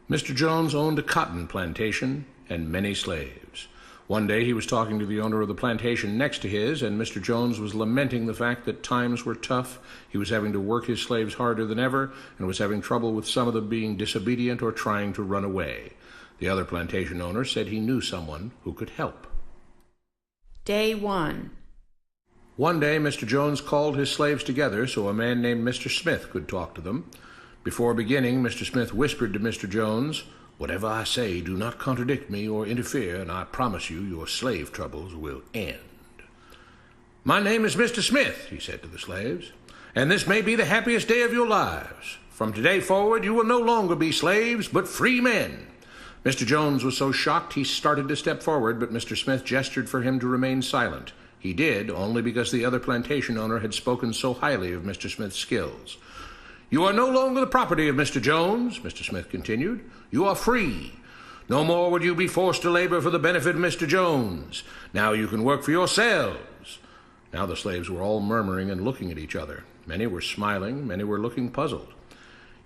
Mr. Jones owned a cotton plantation and many slaves. One day he was talking to the owner of the plantation next to his, and Mr. Jones was lamenting the fact that times were tough. He was having to work his slaves harder than ever, and was having trouble with some of them being disobedient or trying to run away. The other plantation owner said he knew someone who could help. Day 1. One day Mr. Jones called his slaves together so a man named Mr. Smith could talk to them. Before beginning, Mr. Smith whispered to Mr. Jones, "Whatever I say, do not contradict me or interfere, and I promise you your slave troubles will end." "My name is Mr. Smith," he said to the slaves, "and this may be the happiest day of your lives. From today forward you will no longer be slaves, but free men." Mr. Jones was so shocked he started to step forward, but Mr. Smith gestured for him to remain silent. He did, only because the other plantation owner had spoken so highly of Mr. Smith's skills. "You are no longer the property of Mr. Jones," Mr. Smith continued. "You are free. No more would you be forced to labor for the benefit of Mr. Jones. Now you can work for yourselves." Now the slaves were all murmuring and looking at each other. Many were smiling, many were looking puzzled.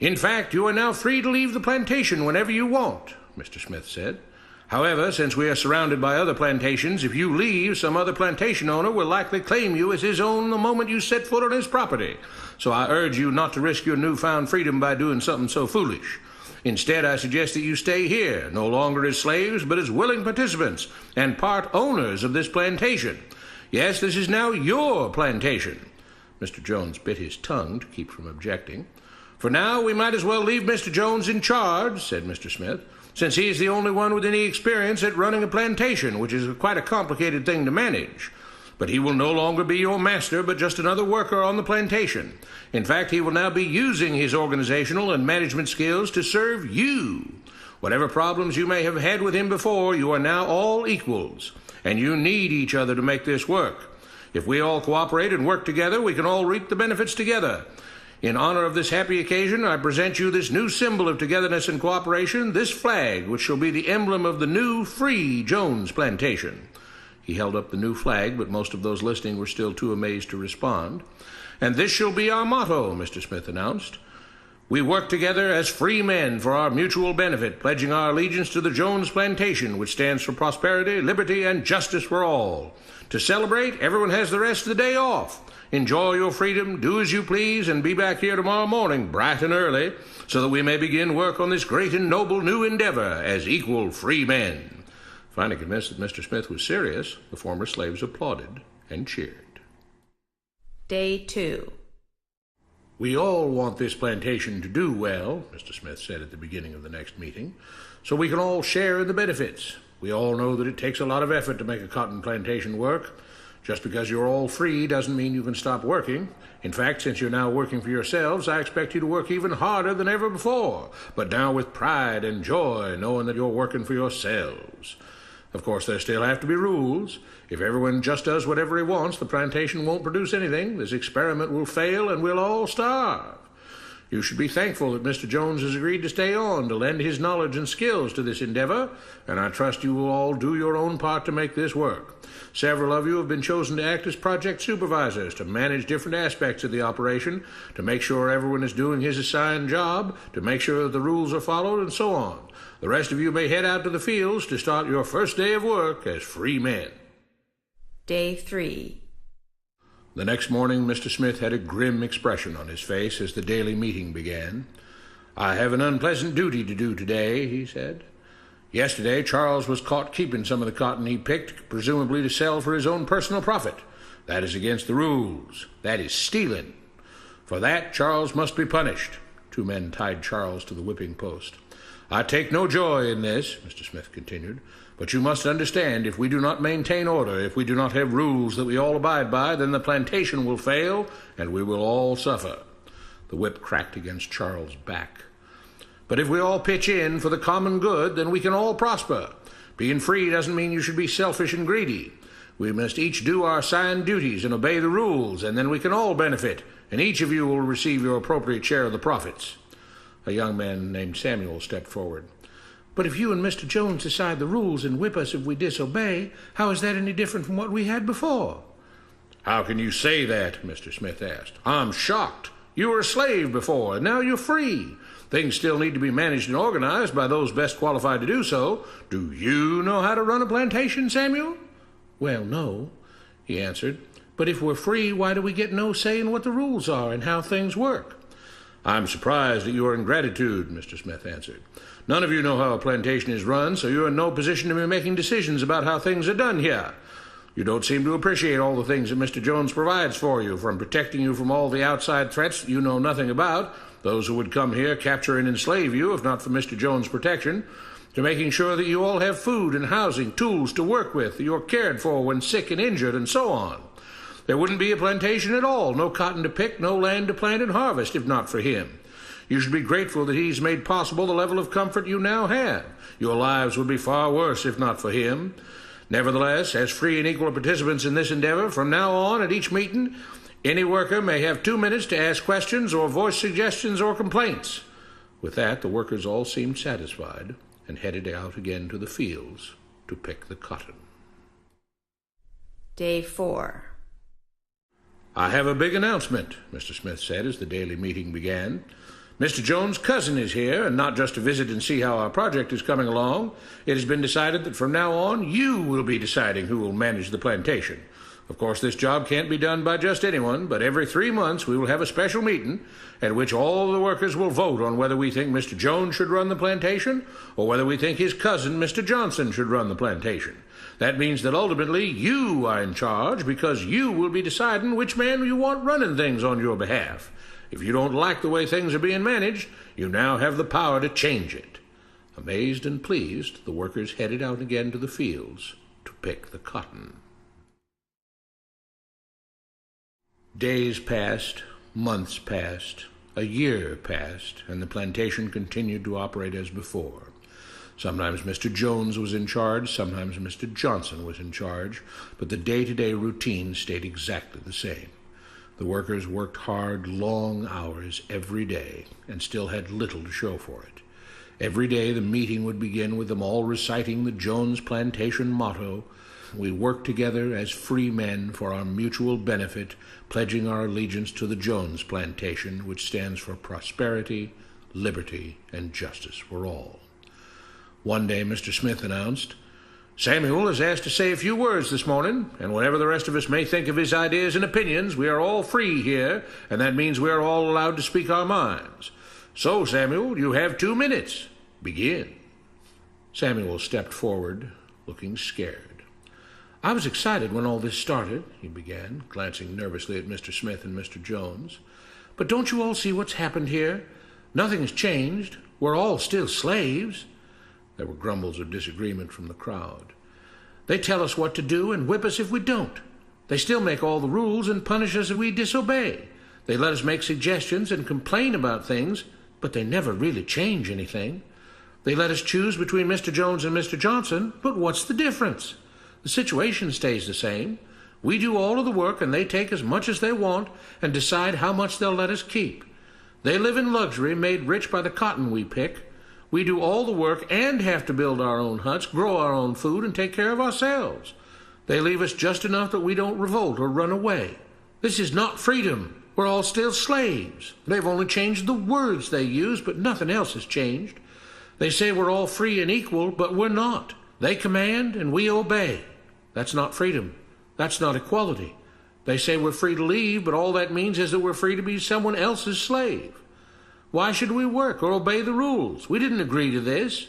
"In fact, you are now free to leave the plantation whenever you want," Mr. Smith said. "However, since we are surrounded by other plantations, if you leave, some other plantation owner will likely claim you as his own the moment you set foot on his property. So I urge you not to risk your newfound freedom by doing something so foolish. Instead, I suggest that you stay here, no longer as slaves, but as willing participants and part owners of this plantation. Yes, this is now your plantation." Mr. Jones bit his tongue to keep from objecting. "For now, we might as well leave Mr. Jones in charge," said Mr. Smith, "since he is the only one with any experience at running a plantation, which is quite a complicated thing to manage. But he will no longer be your master, but just another worker on the plantation. In fact, he will now be using his organizational and management skills to serve you. Whatever problems you may have had with him before, you are now all equals, and you need each other to make this work. If we all cooperate and work together, we can all reap the benefits together. In honor of this happy occasion, I present you this new symbol of togetherness and cooperation, this flag, which shall be the emblem of the new, free Jones Plantation." He held up the new flag, but most of those listening were still too amazed to respond. "And this shall be our motto," Mr. Smith announced. "We work together as free men for our mutual benefit, pledging our allegiance to the Jones Plantation, which stands for prosperity, liberty, and justice for all. To celebrate, everyone has the rest of the day off. Enjoy your freedom, do as you please, and be back here tomorrow morning, bright and early, so that we may begin work on this great and noble new endeavor as equal free men." Finally convinced that Mr. Smith was serious, the former slaves applauded and cheered. Day 2. "We all want this plantation to do well," Mr. Smith said at the beginning of the next meeting, "so we can all share in the benefits. We all know that it takes a lot of effort to make a cotton plantation work. Just because you're all free doesn't mean you can stop working. In fact, since you're now working for yourselves, I expect you to work even harder than ever before, but now with pride and joy, knowing that you're working for yourselves. Of course, there still have to be rules. If everyone just does whatever he wants, the plantation won't produce anything. This experiment will fail, and we'll all starve. You should be thankful that Mr. Jones has agreed to stay on to lend his knowledge and skills to this endeavor, and I trust you will all do your own part to make this work. Several of you have been chosen to act as project supervisors to manage different aspects of the operation, to make sure everyone is doing his assigned job, to make sure that the rules are followed, and so on. The rest of you may head out to the fields to start your first day of work as free men." Day 3. The next morning, Mr. Smith had a grim expression on his face as the daily meeting began. "I have an unpleasant duty to do today," he said. "Yesterday, Charles was caught keeping some of the cotton he picked, presumably to sell for his own personal profit. That is against the rules. That is stealing. For that, Charles must be punished." 2 men tied Charles to the whipping post. "I take no joy in this," Mr. Smith continued, "but you must understand, if we do not maintain order, if we do not have rules that we all abide by, then the plantation will fail, and we will all suffer." The whip cracked against Charles' back. "But if we all pitch in for the common good, then we can all prosper. Being free doesn't mean you should be selfish and greedy. We must each do our assigned duties and obey the rules, and then we can all benefit, and each of you will receive your appropriate share of the profits." A young man named Samuel stepped forward. "But if you and Mr. Jones decide the rules and whip us if we disobey, how is that any different from what we had before?" "How can you say that?" Mr. Smith asked. "I'm shocked. You were a slave before, and now you're free. Things still need to be managed and organized by those best qualified to do so. Do you know how to run a plantation, Samuel?" "Well, no," he answered. "But if we're free, why do we get no say in what the rules are and how things work?" "I'm surprised at your ingratitude," Mr. Smith answered. "None of you know how a plantation is run, so you're in no position to be making decisions about how things are done here. You don't seem to appreciate all the things that Mr. Jones provides for you, from protecting you from all the outside threats that you know nothing about, those who would come here, capture and enslave you if not for Mr. Jones' protection, to making sure that you all have food and housing, tools to work with, that you're cared for when sick and injured, and so on. There wouldn't be a plantation at all, no cotton to pick, no land to plant and harvest, if not for him. You should be grateful that he's made possible the level of comfort you now have. Your lives would be far worse if not for him. Nevertheless, as free and equal participants in this endeavor, from now on at each meeting, any worker may have 2 minutes to ask questions or voice suggestions or complaints." With that, the workers all seemed satisfied and headed out again to the fields to pick the cotton. Day 4. "I have a big announcement," Mr. Smith said as the daily meeting began. "Mr. Jones' cousin is here, and not just to visit and see how our project is coming along. It has been decided that from now on you will be deciding who will manage the plantation. Of course, this job can't be done by just anyone, but every 3 months we will have a special meeting at which all the workers will vote on whether we think Mr. Jones should run the plantation or whether we think his cousin, Mr. Johnson, should run the plantation. That means that ultimately you are in charge, because you will be deciding which man you want running things on your behalf. If you don't like the way things are being managed, you now have the power to change it." Amazed and pleased, the workers headed out again to the fields to pick the cotton. Days passed, months passed, a year passed, and the plantation continued to operate as before. Sometimes Mr. Jones was in charge, sometimes Mr. Johnson was in charge, but the day-to-day routine stayed exactly the same. The workers worked hard, long hours every day, and still had little to show for it. Every day the meeting would begin with them all reciting the Jones Plantation motto, "We work together as free men for our mutual benefit, pledging our allegiance to the Jones Plantation, which stands for prosperity, liberty, and justice for all." One day Mr. Smith announced, "Samuel is asked to say a few words this morning, and whatever the rest of us may think of his ideas and opinions, we are all free here, and that means we are all allowed to speak our minds. So, Samuel, you have 2 minutes. Begin." Samuel stepped forward, looking scared. "I was excited when all this started," he began, glancing nervously at Mr. Smith and Mr. Jones. "But don't you all see what's happened here? Nothing has changed. We're all still slaves." There were grumbles of disagreement from the crowd. "They tell us what to do and whip us if we don't. They still make all the rules and punish us if we disobey. They let us make suggestions and complain about things, but they never really change anything. They let us choose between Mr. Jones and Mr. Johnson, but what's the difference? The situation stays the same. We do all of the work and they take as much as they want and decide how much they'll let us keep. They live in luxury, made rich by the cotton we pick. We do all the work and have to build our own huts, grow our own food, and take care of ourselves. They leave us just enough that we don't revolt or run away. This is not freedom. We're all still slaves. They've only changed the words they use, but nothing else has changed. They say we're all free and equal, but we're not. They command and we obey. That's not freedom. That's not equality. They say we're free to leave, but all that means is that we're free to be someone else's slave. Why should we work or obey the rules? We didn't agree to this.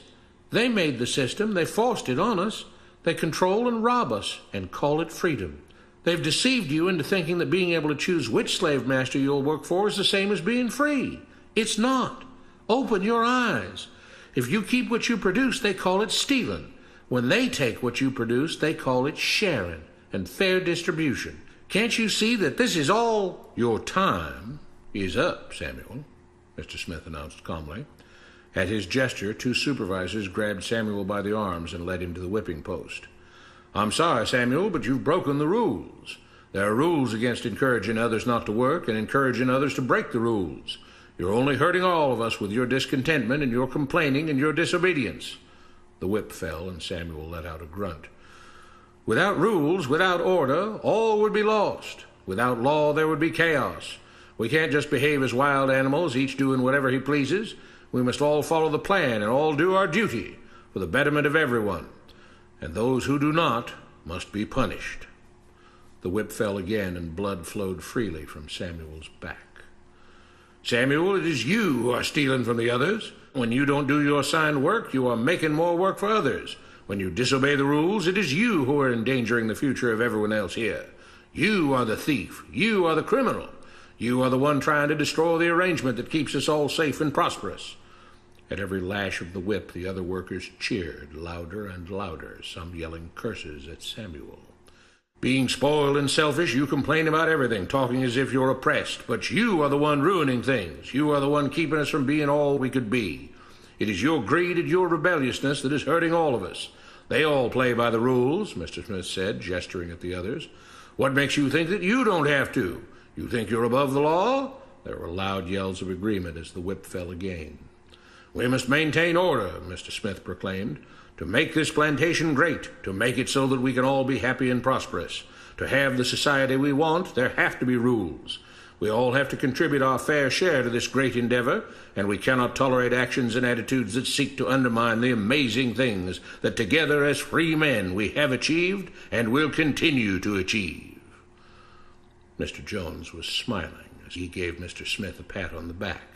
They made the system. They forced it on us. They control and rob us and call it freedom. They've deceived you into thinking that being able to choose which slave master you'll work for is the same as being free. It's not. Open your eyes. If you keep what you produce, they call it stealing. When they take what you produce, they call it sharing and fair distribution. Can't you see that this is all? Your time is up, Samuel, Mr. Smith announced calmly. At his gesture, 2 supervisors grabbed Samuel by the arms and led him to the whipping post. I'm sorry, Samuel, but you've broken the rules. There are rules against encouraging others not to work and encouraging others to break the rules. You're only hurting all of us with your discontentment and your complaining and your disobedience. The whip fell and Samuel let out a grunt. Without rules, without order, all would be lost. Without law, there would be chaos. We can't just behave as wild animals, each doing whatever he pleases. We must all follow the plan and all do our duty for the betterment of everyone, and those who do not must be punished. The whip fell again, and blood flowed freely from Samuel's back. Samuel, it is you who are stealing from the others. When you don't do your assigned work, you are making more work for others. When you disobey the rules, it is you who are endangering the future of everyone else here. You are the thief. You are the criminal. You are the one trying to destroy the arrangement that keeps us all safe and prosperous. At every lash of the whip, the other workers cheered louder and louder, some yelling curses at Samuel. Being spoiled and selfish, you complain about everything, talking as if you're oppressed. But you are the one ruining things. You are the one keeping us from being all we could be. It is your greed and your rebelliousness that is hurting all of us. They all play by the rules, Mr. Smith said, gesturing at the others. What makes you think that you don't have to? You think you're above the law? There were loud yells of agreement as the whip fell again. We must maintain order, Mr. Smith proclaimed, to make this plantation great, to make it so that we can all be happy and prosperous. To have the society we want, there have to be rules. We all have to contribute our fair share to this great endeavor, and we cannot tolerate actions and attitudes that seek to undermine the amazing things that together as free men we have achieved and will continue to achieve. Mr. Jones was smiling as he gave Mr. Smith a pat on the back.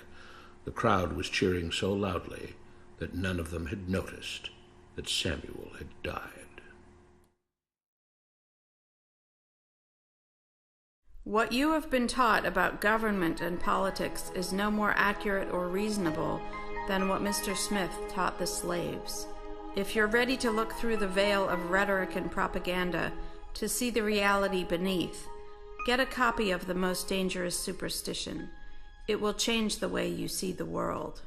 The crowd was cheering so loudly that none of them had noticed that Samuel had died. What you have been taught about government and politics is no more accurate or reasonable than what Mr. Smith taught the slaves. If you're ready to look through the veil of rhetoric and propaganda to see the reality beneath, get a copy of The Most Dangerous Superstition. It will change the way you see the world.